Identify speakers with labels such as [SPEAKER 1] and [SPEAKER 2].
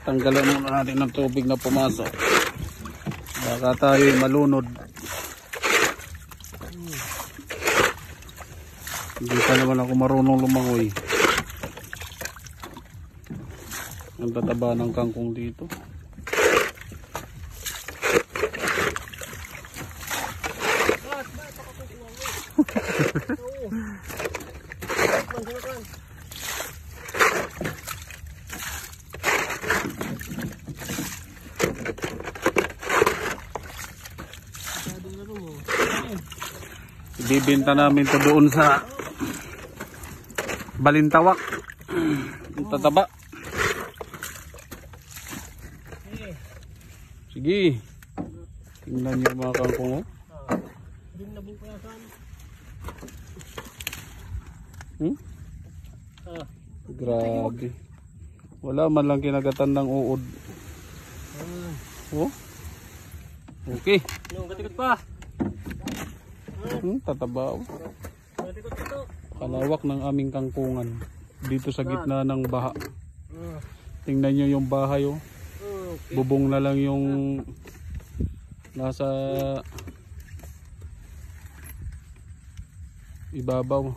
[SPEAKER 1] Tanggalan muna natin ng tubig na pumasok. Baka tayo malunod. Hindi pa naman ako marunong lumangoy. Ang tataba ng kangkong dito. Ibibenta namin to doon sa Balintawak. Ang tataba. Sige. Tingnan niyo mga kangkong. Grabe. Wala man lang kinagatan ng uod. Oh. Okay.
[SPEAKER 2] Gatikot pa.
[SPEAKER 1] Tataba. Kalawak ng aming kangkungan dito sa gitna ng baha. Tingnan nyo yung bahay, oh. Bubong na lang yung nasa ibabaw.